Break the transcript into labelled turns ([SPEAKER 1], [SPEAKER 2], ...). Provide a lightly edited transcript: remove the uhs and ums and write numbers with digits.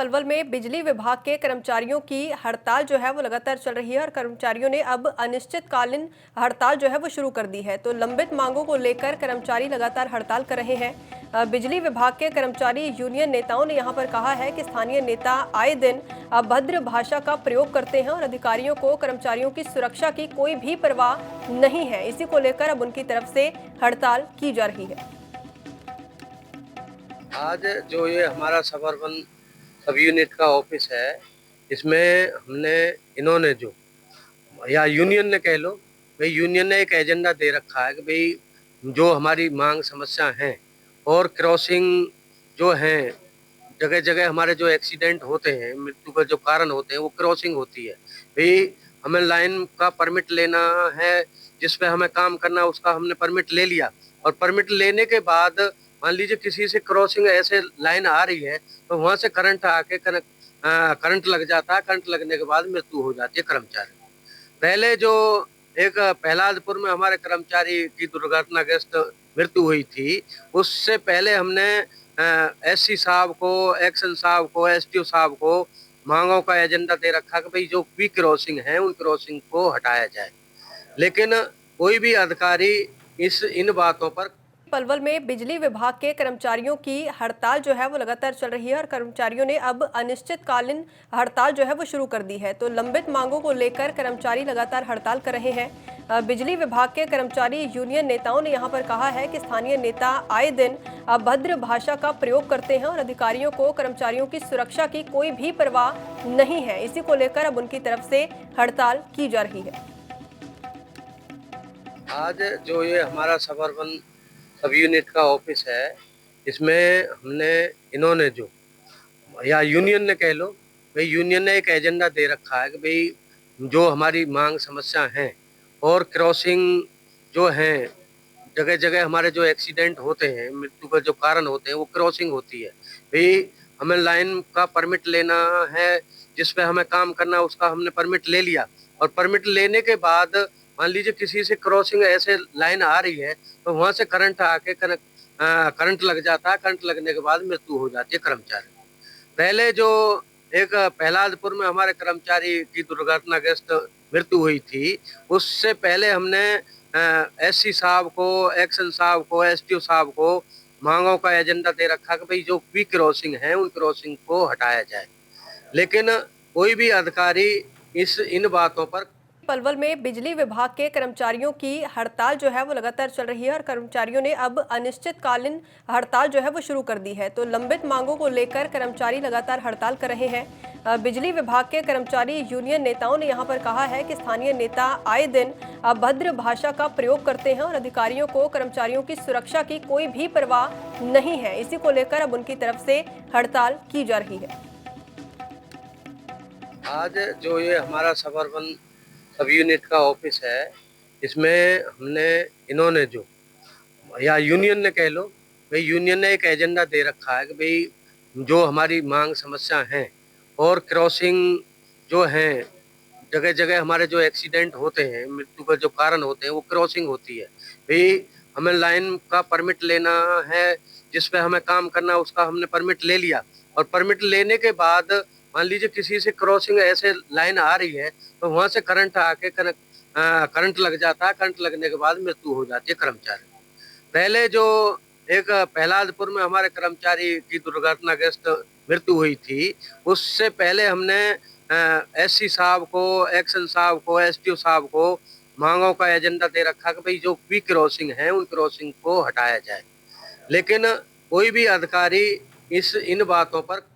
[SPEAKER 1] पलवल में बिजली विभाग के कर्मचारियों की हड़ताल जो है वो लगातार चल रही है और कर्मचारियों ने अब अनिश्चितकालीन हड़ताल जो है वो शुरू कर दी है। तो लंबित मांगों को लेकर कर्मचारी लगातार हड़ताल कर रहे हैं। बिजली विभाग के कर्मचारी यूनियन नेताओं ने यहां पर कहा है कि स्थानीय नेता आए दिन अभद्र भाषा का प्रयोग करते हैं और अधिकारियों को कर्मचारियों की सुरक्षा की कोई भी परवाह नहीं है। इसी को लेकर अब उनकी तरफ से हड़ताल की जा रही है।
[SPEAKER 2] आज जो ये हमारा सबअर्बन सब यूनिट का ऑफिस है, इसमें हमने इन्होंने जो या यूनियन ने कह लो, भाई यूनियन ने एक एजेंडा दे रखा है कि भाई जो हमारी मांग समस्या हैं और क्रॉसिंग जो हैं, जगह जगह हमारे जो एक्सीडेंट होते हैं, मृत्यु का जो कारण होते हैं वो क्रॉसिंग होती है। भाई हमें लाइन का परमिट लेना है, जिस पे हमें काम करना उसका हमने परमिट ले लिया और परमिट लेने के बाद मान लीजिए किसी से क्रॉसिंग ऐसे लाइन आ रही है तो वहां से करंट आके करंट लग जाता है। करंट लगने के बाद मृत्यु हो जाती है कर्मचारी। पहले जो एक प्रहलादपुर में हमारे कर्मचारी की दुर्घटनाग्रस्त मृत्यु हुई थी, उससे पहले हमने एससी साहब को, एक्शन साहब को, एसटीओ साहब को मांगों का एजेंडा दे रखा कि भाई जो भी क्रॉसिंग है उन क्रॉसिंग को हटाया जाए, लेकिन कोई भी अधिकारी इन बातों पर
[SPEAKER 1] पलवल में बिजली विभाग के कर्मचारियों की हड़ताल जो है वो लगातार चल रही है और कर्मचारियों ने अब अनिश्चितकालीन हड़ताल जो है वो शुरू कर दी है। तो लंबित मांगों को लेकर कर्मचारी लगातार हड़ताल कर रहे हैं। बिजली विभाग के कर्मचारी यूनियन नेताओं ने यहां पर कहा है कि स्थानीय नेता आए दिन अभद्र भाषा का प्रयोग करते हैं और अधिकारियों को कर्मचारियों की सुरक्षा की कोई भी परवाह नहीं है। इसी को लेकर अब उनकी तरफ से हड़ताल की जा रही है।
[SPEAKER 2] आज जो ये हमारा सबअर्बन सब यूनिट का ऑफिस है, इसमें हमने इन्होंने जो या यूनियन ने कह लो, भाई यूनियन ने एक एजेंडा दे रखा है कि भाई जो हमारी मांग समस्या हैं और क्रॉसिंग जो हैं, जगह जगह हमारे जो एक्सीडेंट होते हैं, मृत्यु का जो कारण होते हैं वो क्रॉसिंग होती है। भाई हमें लाइन का परमिट लेना है, जिस पे हमें काम करना उसका हमने परमिट ले लिया और परमिट लेने के बाद मान लीजिए किसी से क्रॉसिंग ऐसे लाइन आ रही है तो वहां से करंट आके करंट लग जाता है। करंट लगने के बाद मृत्यु हो जाती है कर्मचारी। पहले जो एक प्रहलादपुर में हमारे कर्मचारी की दुर्घटनाग्रस्त मृत्यु हुई थी, उससे पहले हमने एससी साहब को, एक्शन साहब को, एसटीओ साहब को मांगों का एजेंडा दे रखा कि भाई जो भी क्रॉसिंग है उन क्रॉसिंग को हटाया जाए, लेकिन कोई भी अधिकारी इन बातों पर
[SPEAKER 1] पलवल में बिजली विभाग के कर्मचारियों की हड़ताल जो है वो लगातार चल रही है और कर्मचारियों ने अब अनिश्चितकालीन हड़ताल जो है वो शुरू कर दी है। तो लंबित मांगों को लेकर कर्मचारी लगातार हड़ताल कर रहे हैं। बिजली विभाग के कर्मचारी यूनियन नेताओं ने यहां पर कहा है कि स्थानीय नेता आए दिन अभद्र भाषा का प्रयोग करते हैं और अधिकारियों को कर्मचारियों की सुरक्षा की कोई भी परवाह नहीं है। इसी को लेकर अब उनकी तरफ से हड़ताल की जा रही है।
[SPEAKER 2] आज जो ये हमारा सबअर्बन सब यूनिट का ऑफिस है, इसमें हमने इन्होंने जो या यूनियन ने कह लो, भाई यूनियन ने एक एजेंडा दे रखा है कि भाई जो हमारी मांग समस्या हैं और क्रॉसिंग जो हैं, जगह जगह हमारे जो एक्सीडेंट होते हैं, मृत्यु का जो कारण होते हैं वो क्रॉसिंग होती है। भाई हमें लाइन का परमिट लेना है, जिस पे हमें काम करना उसका हमने परमिट ले लिया और परमिट लेने के बाद मान लीजिए किसी से क्रॉसिंग ऐसे लाइन आ रही है तो वहां से करंट आके करंट लग जाता है। करंट लगने के बाद मृत्यु हो जाती है कर्मचारी। पहले जो एक प्रहलादपुर में हमारे कर्मचारी की दुर्घटनाग्रस्त मृत्यु हुई थी, उससे पहले हमने एससी साहब को, एक्शन साहब को, एसटीओ साहब को मांगों का एजेंडा दे रखा कि भाई जो भी क्रॉसिंग है उन क्रॉसिंग को हटाया जाए, लेकिन कोई भी अधिकारी इन बातों पर